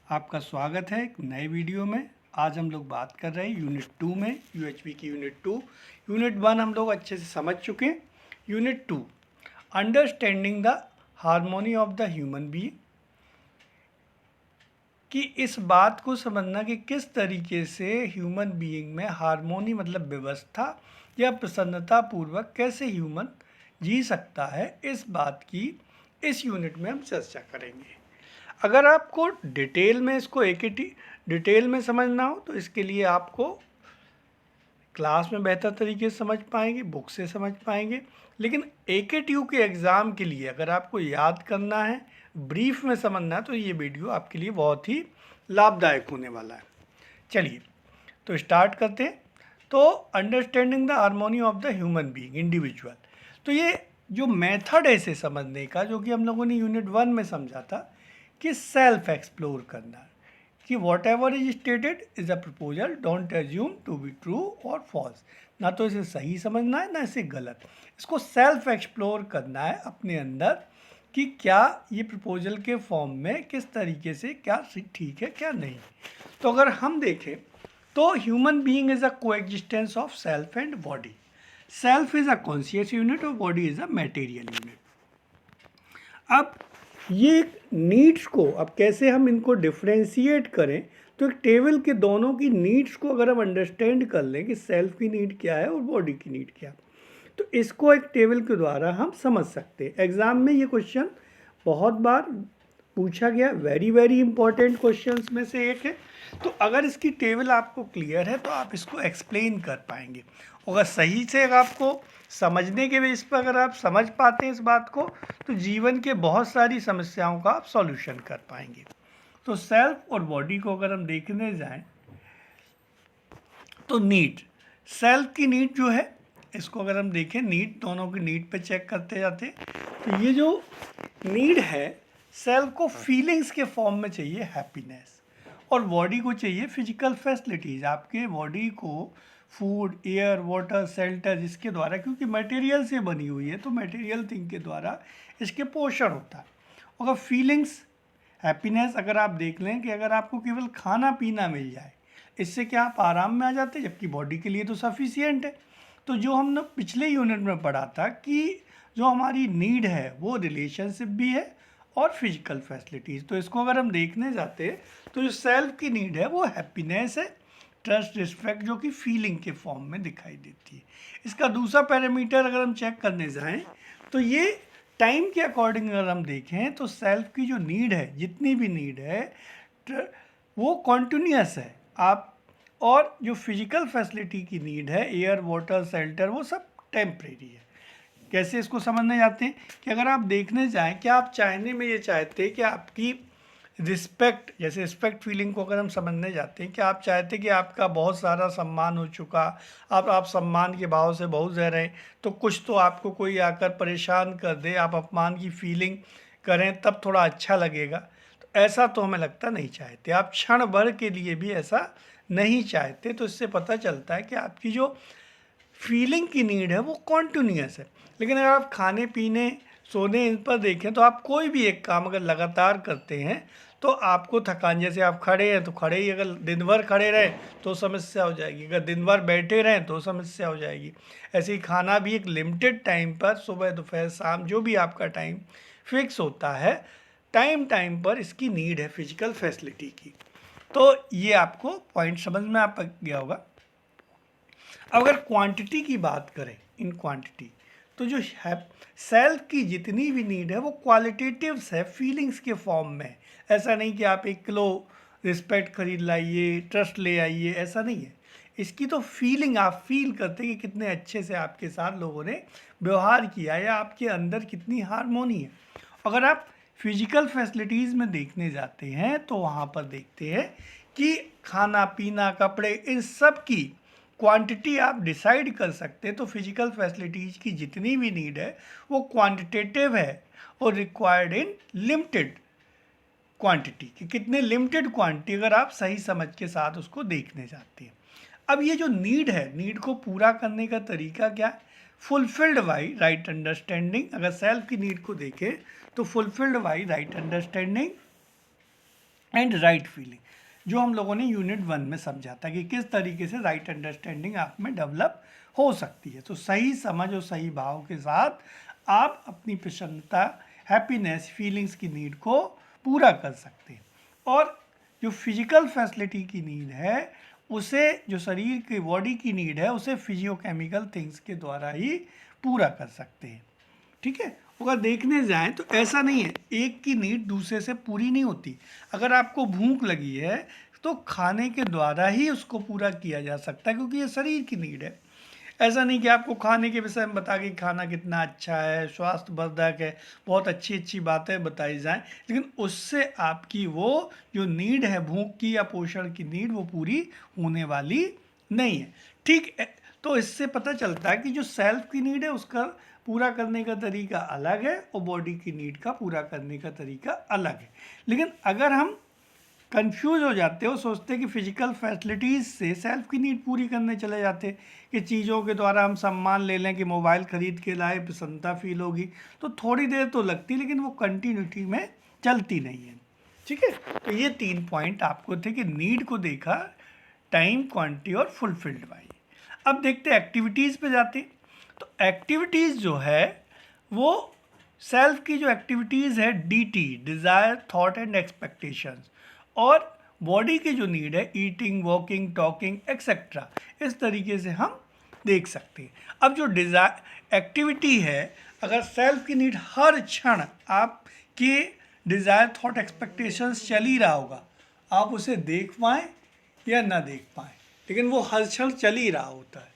आपका स्वागत है एक नए वीडियो में। आज हम लोग बात कर रहे हैं यूनिट 2 में, यूएचवी की यूनिट 2। यूनिट 1 हम लोग अच्छे से समझ चुके हैं। Unit 2, understanding the harmony of the human being, कि इस बात को समझना कि किस तरीके से ह्यूमन बीइंग में हार्मोनी मतलब व्यवस्था या प्रसन्नता पूर्वक कैसे ह्यूमन जी सकता है, इस बात की इस यूनिट में हम चर्चा करेंगे। अगर आपको डिटेल में इसको डिटेल में समझना हो तो इसके लिए आपको क्लास में बेहतर तरीके से समझ पाएंगे, बुक से समझ पाएंगे। लेकिन AKTU के एग्ज़ाम के लिए अगर आपको याद करना है, ब्रीफ में समझना है, तो ये वीडियो आपके लिए बहुत ही लाभदायक होने वाला है। चलिए तो स्टार्ट करते हैं। तो understanding the harmony of the human being individual, तो ये जो मेथड है इसे समझने का, जो कि हम लोगों ने यूनिट 1 में समझा था कि सेल्फ एक्सप्लोर करना, कि whatever is stated is a proposal, don't assume to be true और फॉल्स। ना तो इसे सही समझना है ना इसे गलत, इसको सेल्फ एक्सप्लोर करना है अपने अंदर कि क्या ये प्रपोजल के फॉर्म में किस तरीके से क्या ठीक है क्या नहीं। तो अगर हम देखें तो human being is a coexistence of self and body. Self is a conscious unit और body is a material unit. अब ये नीड्स को अब कैसे हम इनको डिफ्रेंशिएट करें, तो एक टेबल के दोनों की नीड्स को अगर हम अंडरस्टैंड कर लें कि सेल्फ की नीड क्या है और बॉडी की नीड क्या है, तो इसको एक टेबल के द्वारा हम समझ सकते हैं। एग्ज़ाम में ये क्वेश्चन बहुत बार पूछा गया, वेरी वेरी इंपॉर्टेंट क्वेश्चंस में से एक है। तो अगर इसकी टेबल आपको क्लियर है तो आप इसको एक्सप्लेन कर पाएंगे। अगर सही से अगर आपको समझने के बेस पर अगर आप समझ पाते हैं इस बात को, तो जीवन के बहुत सारी समस्याओं का आप सॉल्यूशन कर पाएंगे। तो सेल्फ और बॉडी को अगर हम देखने जाएं तो नीड, सेल्फ की नीड जो है, इसको अगर हम देखें नीड, दोनों की नीड पे चेक करते जाते हैं, तो ये जो नीड है सेल्फ को फीलिंग्स के फॉर्म में चाहिए हैप्पीनेस, और बॉडी को चाहिए फिजिकल फैसिलिटीज़, आपके बॉडी को फूड, एयर, वाटर, शेल्टर, जिसके द्वारा, क्योंकि मटेरियल से बनी हुई है तो मटेरियल थिंग के द्वारा इसके पोषण होता है। अगर फीलिंग्स हैप्पीनेस अगर आप देख लें कि अगर आपको केवल खाना पीना मिल जाए, इससे क्या आप आराम में आ जाते हैं, जबकि बॉडी के लिए तो सफिशियंट है। तो जो हमने पिछले यूनिट में पढ़ा था कि जो हमारी नीड है वो रिलेशनशिप भी है और फिजिकल फैसिलिटीज़, तो इसको अगर हम देखने जाते हैं तो जो सेल्फ की नीड है वो हैप्पीनेस है, ट्रस्ट, रिस्पेक्ट, जो कि फीलिंग के फॉर्म में दिखाई देती है। इसका दूसरा पैरामीटर अगर हम चेक करने जाएं तो ये टाइम के अकॉर्डिंग अगर हम देखें तो सेल्फ की जो नीड है, जितनी भी नीड है वो कॉन्टिन्यूस है आप, और जो फिजिकल फैसिलिटी की नीड है, एयर, वाटर, शेल्टर, वो सब टेम्परेरी है। कैसे इसको समझने जाते हैं कि अगर आप देखने जाएं कि आप चाहने में ये चाहते हैं कि आपकी रिस्पेक्ट, जैसे रिस्पेक्ट फीलिंग को अगर हम समझने जाते हैं कि आप चाहते हैं कि आपका बहुत सारा सम्मान हो चुका, आप सम्मान के भाव से बहुत रह रहे हैं, तो कुछ तो आपको कोई आकर परेशान कर दे, आप अपमान की फीलिंग करें तब थोड़ा अच्छा लगेगा। तो ऐसा तो हमें लगता नहीं चाहते, आप क्षण भर के लिए भी ऐसा नहीं चाहते। तो इससे पता चलता है कि आपकी जो फीलिंग की नीड है वो कॉन्टिन्यूस है। लेकिन अगर आप खाने पीने, सोने, इन पर देखें तो आप कोई भी एक काम अगर लगातार करते हैं तो आपको थकान, जैसे आप खड़े हैं तो खड़े ही, अगर दिन भर खड़े रहें तो समस्या हो जाएगी, अगर दिन भर बैठे रहें तो समस्या हो जाएगी। ऐसे ही खाना भी एक लिमिटेड टाइम पर, सुबह, दोपहर, शाम, जो भी आपका टाइम फिक्स होता है, टाइम टाइम पर इसकी नीड है फिजिकल फैसिलिटी की। तो ये आपको पॉइंट समझ में आ गया होगा। अगर क्वांटिटी की बात करें, इन क्वांटिटी, तो जो है सेल्फ की जितनी भी नीड है वो क्वालिटेटिव्स है, फीलिंग्स के फॉर्म में। ऐसा नहीं कि आप 1 किलो रिस्पेक्ट खरीद लाइए, ट्रस्ट ले आइए, ऐसा नहीं है। इसकी तो फीलिंग, आप फील करते हैं कि कितने अच्छे से आपके साथ लोगों ने व्यवहार किया या आपके अंदर कितनी हारमोनी है। अगर आप फिजिकल फैसिलिटीज़ में देखने जाते हैं तो वहाँ पर देखते हैं कि खाना पीना, कपड़े, इन सब की क्वांटिटी आप डिसाइड कर सकते हैं। तो फिजिकल फैसिलिटीज़ की जितनी भी नीड है वो क्वांटिटेटिव है और रिक्वायर्ड इन लिमिटेड क्वांटिटी, कि कितने लिमिटेड क्वांटिटी अगर आप सही समझ के साथ उसको देखने जाते हैं। अब ये जो नीड है, नीड को पूरा करने का तरीका क्या है? Fulfilled by right understanding. अगर सेल्फ की नीड को देखें तो fulfilled by right understanding and right feeling, जो हम लोगों ने यूनिट 1 में समझा था कि किस तरीके से राइट अंडरस्टैंडिंग आप में डेवलप हो सकती है। तो सही समझ और सही भाव के साथ आप अपनी प्रसन्नता, हैप्पीनेस, फीलिंग्स की नीड को पूरा कर सकते हैं। और जो फिजिकल फैसिलिटी की नीड है उसे, जो शरीर की बॉडी की नीड है उसे फिजियोकेमिकल थिंग्स के द्वारा ही पूरा कर सकते हैं। ठीक है, अगर देखने जाएं तो ऐसा नहीं है एक की नीड दूसरे से पूरी नहीं होती। अगर आपको भूख लगी है तो खाने के द्वारा ही उसको पूरा किया जा सकता है, क्योंकि ये शरीर की नीड है। ऐसा नहीं कि आपको खाने के विषय में बता के खाना कितना अच्छा है, स्वास्थ्यवर्धक है, बहुत अच्छी अच्छी बातें बताई जाएं, लेकिन उससे आपकी वो जो नीड है भूख की या पोषण की नीड वो पूरी होने वाली नहीं है। ठीक है, तो इससे पता चलता है कि जो सेल्फ की नीड है उसका पूरा करने का तरीका अलग है और बॉडी की नीड का पूरा करने का तरीका अलग है। लेकिन अगर हम कंफ्यूज हो जाते हो, सोचते कि फिजिकल फैसिलिटीज़ से सेल्फ की नीड पूरी करने चले जाते कि चीज़ों के द्वारा हम सम्मान ले लें, कि मोबाइल ख़रीद के लाए प्रसन्नता फील होगी, तो थोड़ी देर तो लगती लेकिन वो कंटिन्यूटी में चलती नहीं है। ठीक है, तो ये 3 पॉइंट आपको थे कि नीड को देखा, टाइम, क्वांटिटी और फुलफिल्ड बाई। अब देखते हैं एक्टिविटीज़ पे जाते हैं। तो एक्टिविटीज़ जो है वो सेल्फ की जो एक्टिविटीज़ है DT, desire, thought and expectations, और बॉडी की जो नीड है ईटिंग, वॉकिंग, टॉकिंग एक्सेट्रा, इस तरीके से हम देख सकते हैं। अब जो डिज़ायर एक्टिविटी है, अगर सेल्फ की नीड हर क्षण आपके डिज़ायर, थॉट, एक्सपेक्टेशंस चल ही रहा होगा, आप उसे देख पाएँ या ना देख पाएँ, लेकिन वो हर क्षण चल ही रहा होता है।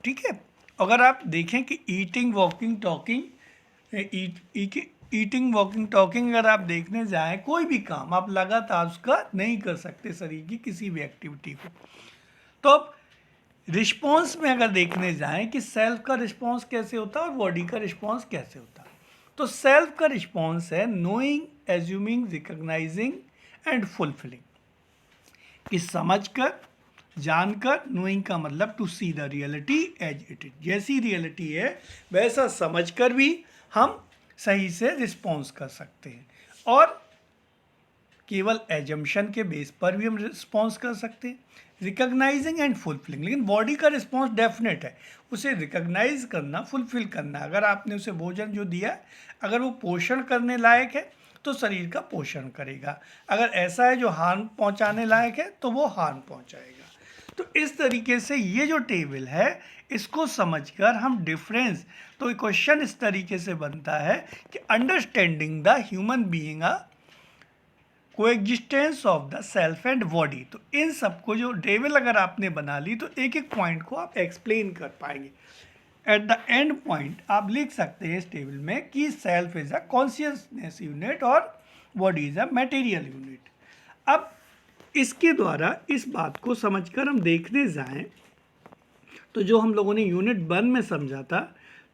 ठीक है, अगर आप देखें कि eating, walking, talking, eating, walking, talking अगर आप देखने जाएं, कोई भी काम आप लगातार उसका नहीं कर सकते शरीर की किसी भी एक्टिविटी को। तो अब रिस्पॉन्स में अगर देखने जाएं कि सेल्फ का रिस्पॉन्स कैसे होता है और बॉडी का रिस्पॉन्स कैसे होता है, तो सेल्फ का रिस्पॉन्स है knowing, assuming, recognising and fulfilling, कि समझकर, जानकर, नोइंग का मतलब to see the reality as it is, जैसी रियलिटी है वैसा समझकर भी हम सही से रिस्पॉन्स कर सकते हैं, और केवल एजम्पशन के बेस पर भी हम रिस्पॉन्स कर सकते हैं। रिकग्नाइजिंग एंड फुलफिलिंग, लेकिन बॉडी का रिस्पॉन्स डेफिनेट है, उसे रिकग्नाइज करना, फुलफिल करना। अगर आपने उसे भोजन जो दिया, अगर वो पोषण करने लायक है तो शरीर का पोषण करेगा, अगर ऐसा है जो हार्म पहुंचाने लायक है तो वो हार्म पहुंचाएगा। तो इस तरीके से ये जो टेबल है इसको समझकर हम डिफरेंस, तो क्वेश्चन इस तरीके से बनता है कि understanding the human being a coexistence of the self and body. तो इन सबको जो टेबल अगर आपने बना ली तो एक एक पॉइंट को आप एक्सप्लेन कर पाएंगे। एट द एंड पॉइंट आप लिख सकते हैं इस टेबल में कि self is a consciousness unit और body is a material unit. अब इसके द्वारा इस बात को समझकर हम देखने जाएं तो जो हम लोगों ने यूनिट 1 में समझा था,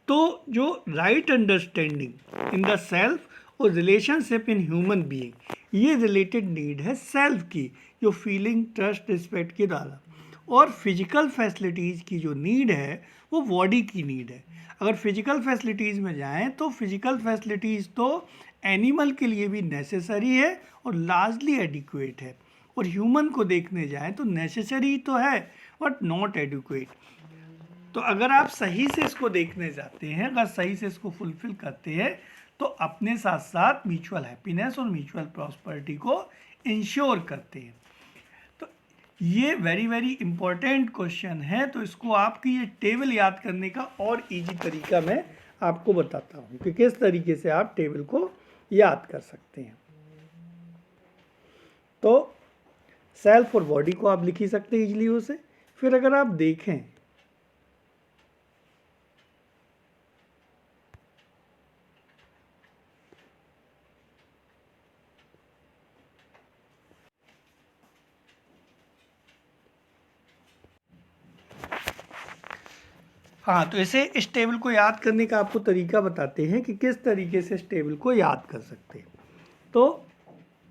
तो जो right understanding in the self और रिलेशनशिप इन ह्यूमन बीइंग, ये रिलेटेड नीड है सेल्फ की, जो फीलिंग, ट्रस्ट, रिस्पेक्ट के द्वारा, और फिजिकल फैसिलिटीज़ की जो नीड है वो बॉडी की नीड है। अगर फिजिकल फैसिलिटीज़ में जाएं तो फिजिकल फैसिलिटीज़ तो एनिमल के लिए भी नेसेसरी है और लार्जली एडिक्वेट है, और ह्यूमन को देखने जाएं तो नेसेसरी तो है बट नॉट एडिक्वेट। तो अगर आप सही से इसको देखने जाते हैं, अगर सही से इसको फुलफिल करते हैं, तो अपने साथ साथ म्यूचुअल हैप्पीनेस और म्यूचुअल प्रॉस्पेरिटी को इंश्योर करते हैं। तो ये वेरी वेरी इंपॉर्टेंट क्वेश्चन है। तो इसको आपकी ये टेबल याद करने का और इजी तरीका मैं आपको बताता हूँ कि किस तरीके से आप टेबल को याद कर सकते हैं। तो सेल्फ और बॉडी को आप लिख ही सकते हैं इजली उसे। फिर अगर आप देखें हाँ, तो इसे इस टेबल को याद करने का आपको तरीका बताते हैं कि किस तरीके से इस टेबल को याद कर सकते हैं। तो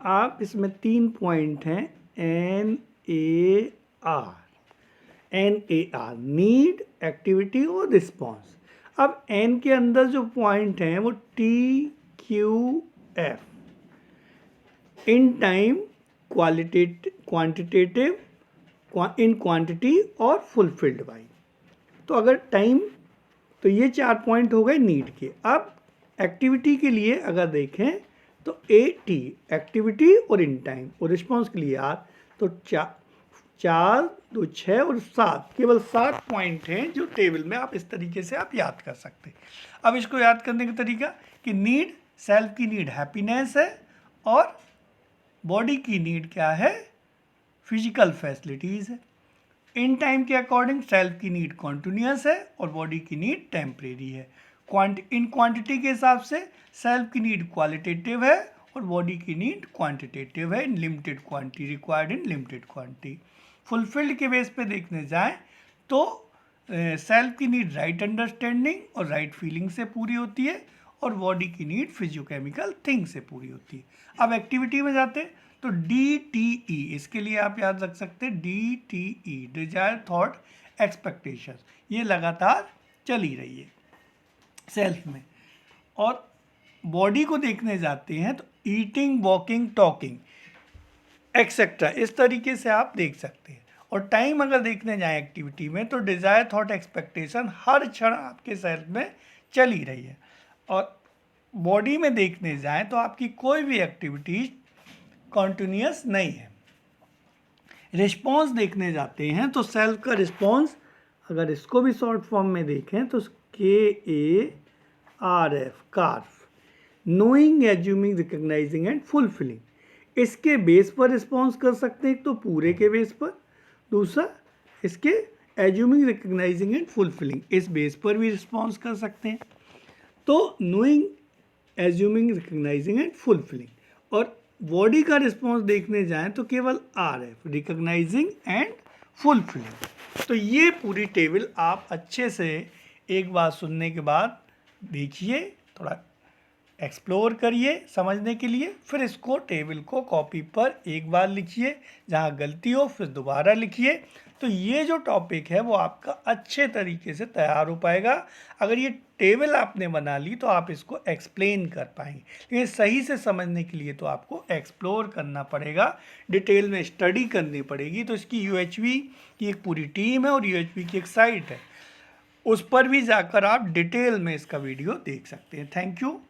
आप इसमें 3 पॉइंट हैं, NAR, नीड, एक्टिविटी और रिस्पॉन्स। अब N के अंदर जो पॉइंट हैं वो TQF, in time, quantitative, in quantity और फुलफिल्ड बाई। तो अगर टाइम, तो ये 4 पॉइंट हो गए नीड के। अब एक्टिविटी के लिए अगर देखें तो AT एक्टिविटी और इन टाइम और रिस्पॉन्स के लिए R, तो 4 2 6 और 7, केवल 7 पॉइंट हैं जो टेबल में आप इस तरीके से आप याद कर सकते हैं। अब इसको याद करने का तरीका कि नीड, सेल्फ की नीड हैप्पीनेस है और बॉडी की नीड क्या है, फिजिकल फैसिलिटीज़ है। इन टाइम के अकॉर्डिंग सेल्फ की नीड कॉन्टिन्यूस है और बॉडी की नीड टेम्परेरी है। इन क्वांटिटी के हिसाब से सेल्फ की नीड क्वालिटेटिव है और बॉडी की नीड क्वांटिटेटिव है, in limited quantity required in limited quantity. Fulfilled के बेस पे देखने जाएं तो सेल्फ की नीड राइट अंडरस्टैंडिंग और राइट फीलिंग से पूरी होती है और बॉडी की नीड फिजियोकेमिकल थिंग से पूरी होती है। अब एक्टिविटी में जाते हैं तो DTE, इसके लिए आप याद रख सकते हैं DTE, डिजायर, थॉट, एक्सपेक्टेशन, ये लगातार चली रही है सेल्फ में। और बॉडी को देखने जाते हैं तो ईटिंग, वॉकिंग, टॉकिंग एक्सेट्रा, इस तरीके से आप देख सकते हैं। और टाइम अगर देखने जाएं एक्टिविटी में तो डिज़ायर, थॉट, एक्सपेक्टेशन हर क्षण आपके सेल्फ में चली रही है। और बॉडी में देखने जाएं तो आपकी कोई भी एक्टिविटी कॉन्टिन्यूस नहीं है। रिस्पॉन्स देखने जाते हैं तो सेल्फ का रिस्पॉन्स, अगर इसको भी शॉर्ट फॉर्म में देखें तो KARF, KARF, knowing, assuming, recognising and fulfilling, इसके बेस पर रिस्पॉन्स कर सकते हैं, एक तो पूरे के बेस पर, दूसरा इसके एज्यूमिंग, रिकग्नाइजिंग एंड फुलफिलिंग, इस बेस पर भी रिस्पॉन्स कर सकते हैं। तो knowing, assuming, recognising and fulfilling. और बॉडी का रिस्पॉन्स देखने जाएं तो केवल RF, रिकग्नाइजिंग एंड फुलफिलिंग। तो ये पूरी टेबल आप अच्छे से एक बार सुनने के बाद देखिए, थोड़ा एक्सप्लोर करिए समझने के लिए, फिर इसको टेबल को कॉपी पर एक बार लिखिए, जहाँ गलती हो फिर दोबारा लिखिए। तो ये जो टॉपिक है वो आपका अच्छे तरीके से तैयार हो पाएगा। अगर ये टेबल आपने बना ली तो आप इसको एक्सप्लेन कर पाएंगे, लेकिन सही से समझने के लिए तो आपको एक्सप्लोर करना पड़ेगा, डिटेल में स्टडी करनी पड़ेगी। तो इसकी UHV की एक पूरी टीम है और UHV की एक साइट है, उस पर भी जाकर आप डिटेल में इसका वीडियो देख सकते हैं। Thank you.